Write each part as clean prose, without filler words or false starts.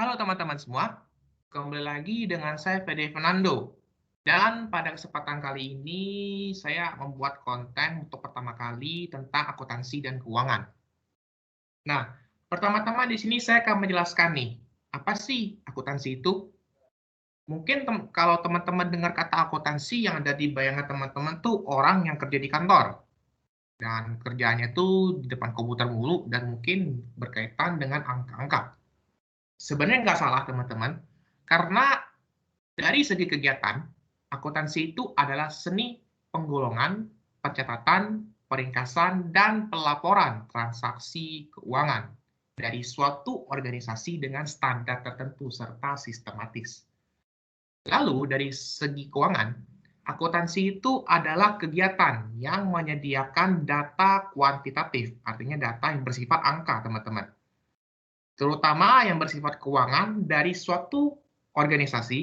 Halo teman-teman semua, kembali lagi dengan saya Fede Fernando. Dan pada kesempatan kali ini saya membuat konten untuk pertama kali tentang akuntansi dan keuangan. Nah, pertama-tama di sini saya akan menjelaskan nih, apa sih akuntansi itu? Mungkin kalau teman-teman dengar kata akuntansi yang ada di bayangan teman-teman tuh orang yang kerja di kantor. Dan kerjaannya tuh di depan komputer mulu dan mungkin berkaitan dengan angka-angka. Sebenarnya nggak salah teman-teman, karena dari segi kegiatan, akuntansi itu adalah seni penggolongan, pencatatan, peringkasan, dan pelaporan transaksi keuangan dari suatu organisasi dengan standar tertentu serta sistematis. Lalu dari segi keuangan, akuntansi itu adalah kegiatan yang menyediakan data kuantitatif, artinya data yang bersifat angka, teman-teman. Terutama yang bersifat keuangan dari suatu organisasi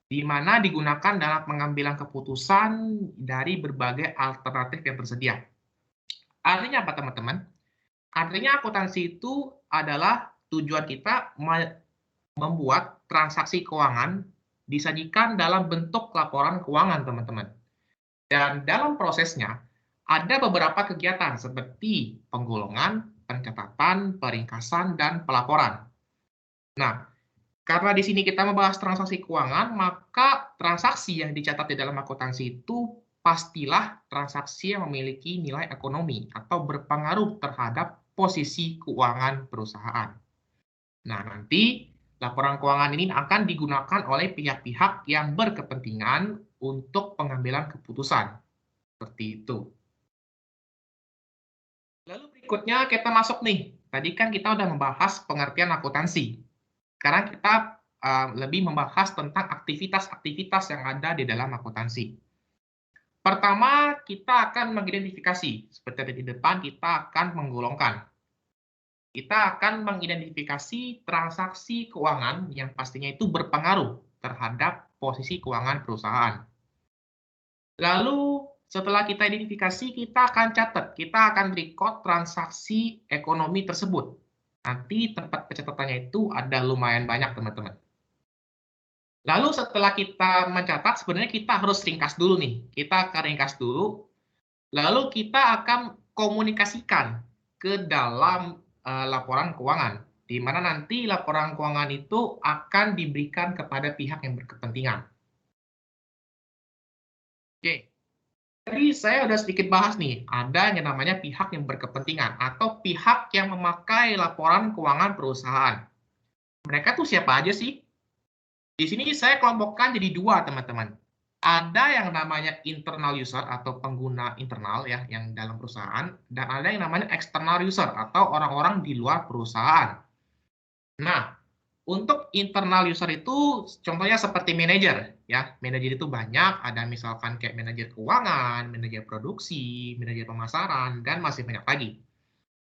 di mana digunakan dalam pengambilan keputusan dari berbagai alternatif yang tersedia. Artinya apa, teman-teman? Artinya akuntansi itu adalah tujuan kita membuat transaksi keuangan disajikan dalam bentuk laporan keuangan, teman-teman. Dan dalam prosesnya, ada beberapa kegiatan seperti penggolongan, pencatatan, peringkasan, dan pelaporan. Nah, karena di sini kita membahas transaksi keuangan, maka transaksi yang dicatat di dalam akuntansi itu pastilah transaksi yang memiliki nilai ekonomi atau berpengaruh terhadap posisi keuangan perusahaan. Nah, nanti laporan keuangan ini akan digunakan oleh pihak-pihak yang berkepentingan untuk pengambilan keputusan. Seperti itu. Lalu berikutnya kita masuk nih. Tadi kan kita udah membahas pengertian akuntansi. Sekarang kita lebih membahas tentang aktivitas-aktivitas yang ada di dalam akuntansi. Pertama, kita akan mengidentifikasi. Seperti di depan, kita akan menggolongkan. Kita akan mengidentifikasi transaksi keuangan yang pastinya itu berpengaruh terhadap posisi keuangan perusahaan. Lalu, setelah kita identifikasi, kita akan catat. Kita akan record transaksi ekonomi tersebut. Nanti tempat pencatatannya itu ada lumayan banyak, teman-teman. Lalu setelah kita mencatat, sebenarnya kita harus ringkas dulu nih. Kita akan ringkas dulu, lalu kita akan komunikasikan ke dalam laporan keuangan, di mana nanti laporan keuangan itu akan diberikan kepada pihak yang berkepentingan. Oke, tadi saya udah sedikit bahas nih, ada yang namanya pihak yang berkepentingan atau pihak yang memakai laporan keuangan perusahaan. Mereka tuh siapa aja sih? Di sini saya kelompokkan jadi dua, teman-teman. Ada yang namanya internal user atau pengguna internal ya, yang dalam perusahaan, dan ada yang namanya external user atau orang-orang di luar perusahaan. Nah, untuk internal user itu contohnya seperti manajer ya. Manajer itu banyak, ada misalkan kayak manajer keuangan, manajer produksi, manajer pemasaran, dan masih banyak lagi.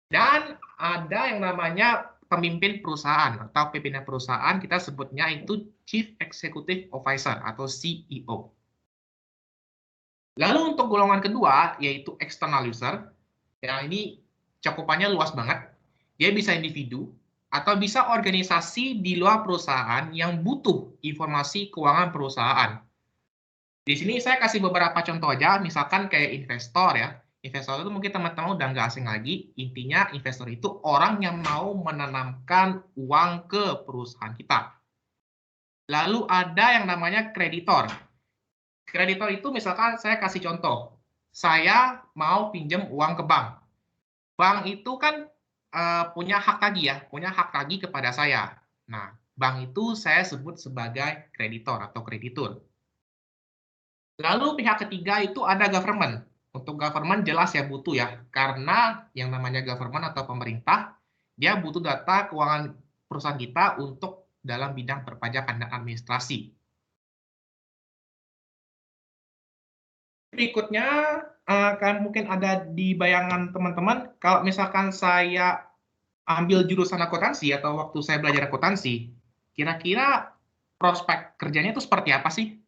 Dan ada yang namanya pemimpin perusahaan atau pimpinan perusahaan, kita sebutnya itu Chief Executive Officer atau CEO. Lalu untuk golongan kedua, yaitu external user, ya ini cakupannya luas banget. Dia bisa individu atau bisa organisasi di luar perusahaan yang butuh informasi keuangan perusahaan. Di sini saya kasih beberapa contoh aja, misalkan kayak investor ya. Investor itu mungkin teman-teman udah nggak asing lagi. Intinya investor itu orang yang mau menanamkan uang ke perusahaan kita. Lalu ada yang namanya kreditor. Kreditor itu misalkan saya kasih contoh, saya mau pinjam uang ke bank. Bank itu kan punya hak tagih ya, punya hak tagih kepada saya. Nah, bank itu saya sebut sebagai kreditor atau kreditur. Lalu pihak ketiga itu ada government. Untuk government jelas ya butuh ya, karena yang namanya government atau pemerintah, dia butuh data keuangan perusahaan kita untuk dalam bidang perpajakan dan administrasi. Berikutnya, kan mungkin ada di bayangan teman-teman, kalau misalkan saya ambil jurusan akuntansi atau waktu saya belajar akuntansi, kira-kira prospek kerjanya itu seperti apa sih?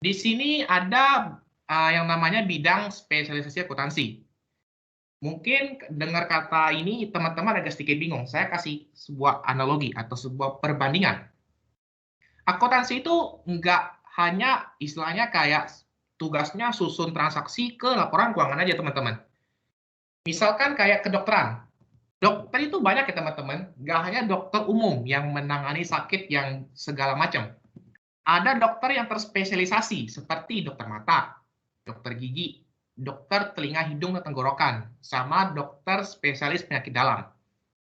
Di sini ada yang namanya bidang spesialisasi akuntansi. Mungkin dengar kata ini teman-teman agak sedikit bingung. Saya kasih sebuah analogi atau sebuah perbandingan. Akuntansi itu nggak hanya istilahnya kayak tugasnya susun transaksi ke laporan keuangan aja, teman-teman. Misalkan kayak kedokteran. Dokter itu banyak ya, teman-teman. Nggak hanya dokter umum yang menangani sakit yang segala macam. Ada dokter yang terspesialisasi seperti dokter mata, dokter gigi, dokter telinga, hidung, dan tenggorokan, sama dokter spesialis penyakit dalam.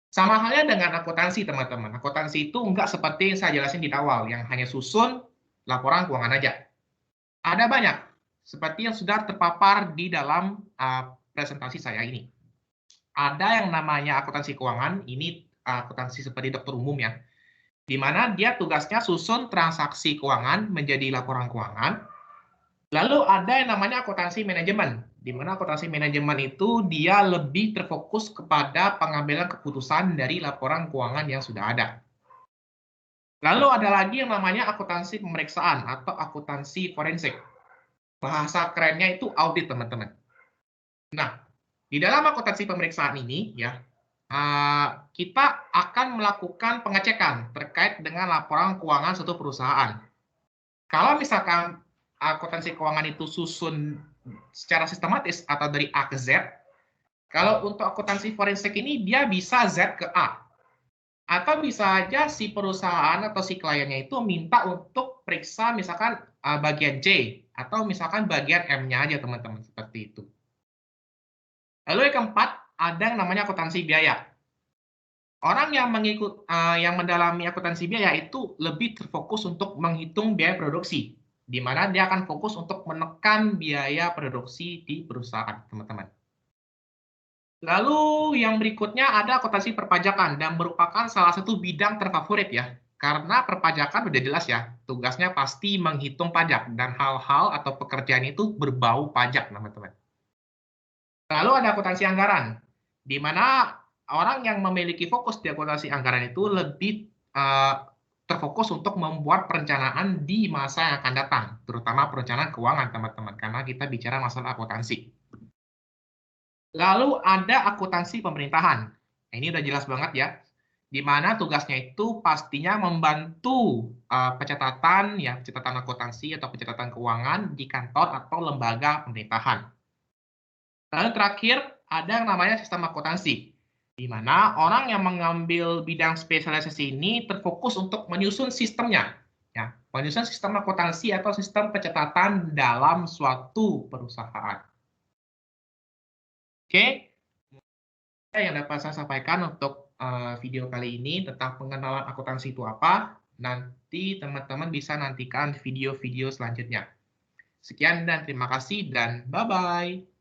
Sama halnya dengan akuntansi, teman-teman. Akuntansi itu nggak seperti yang saya jelasin di awal, yang hanya susun laporan keuangan aja. Ada banyak, seperti yang sudah terpapar di dalam presentasi saya ini. Ada yang namanya akuntansi keuangan, ini akuntansi seperti dokter umum ya, di mana dia tugasnya susun transaksi keuangan menjadi laporan keuangan. Lalu ada yang namanya akuntansi manajemen, di mana akuntansi manajemen itu dia lebih terfokus kepada pengambilan keputusan dari laporan keuangan yang sudah ada. Lalu ada lagi yang namanya akuntansi pemeriksaan atau akuntansi forensik. Bahasa kerennya itu audit, teman-teman. Nah, di dalam akuntansi pemeriksaan ini ya, kita akan melakukan pengecekan terkait dengan laporan keuangan suatu perusahaan. Kalau misalkan akuntansi keuangan itu susun secara sistematis atau dari A ke Z, kalau untuk akuntansi forensik ini dia bisa Z ke A. Atau bisa aja si perusahaan atau si kliennya itu minta untuk periksa misalkan bagian C, atau misalkan bagian M-nya aja, teman-teman, seperti itu. Lalu yang keempat, ada yang namanya akuntansi biaya. Orang yang mendalami akuntansi biaya itu lebih terfokus untuk menghitung biaya produksi, di mana dia akan fokus untuk menekan biaya produksi di perusahaan, teman-teman. Lalu yang berikutnya ada akuntansi perpajakan, dan merupakan salah satu bidang terfavorit ya, karena perpajakan udah jelas ya, tugasnya pasti menghitung pajak, dan hal-hal atau pekerjaan itu berbau pajak, teman-teman. Lalu ada akuntansi anggaran, di mana orang yang memiliki fokus di akuntansi anggaran itu lebih terfokus untuk membuat perencanaan di masa yang akan datang, terutama perencanaan keuangan, teman-teman, karena kita bicara masalah akuntansi. Lalu ada akuntansi pemerintahan. Nah, ini udah jelas banget ya, di mana tugasnya itu pastinya membantu pencatatan akuntansi atau pencatatan keuangan di kantor atau lembaga pemerintahan. Lalu terakhir, ada yang namanya sistem akuntansi, di mana orang yang mengambil bidang spesialisasi ini terfokus untuk menyusun sistemnya, ya, menyusun sistem akuntansi atau sistem pencatatan dalam suatu perusahaan. Oke, yang dapat saya sampaikan untuk video kali ini tentang pengenalan akuntansi itu apa. Nanti teman-teman bisa nantikan video-video selanjutnya. Sekian dan terima kasih dan bye-bye.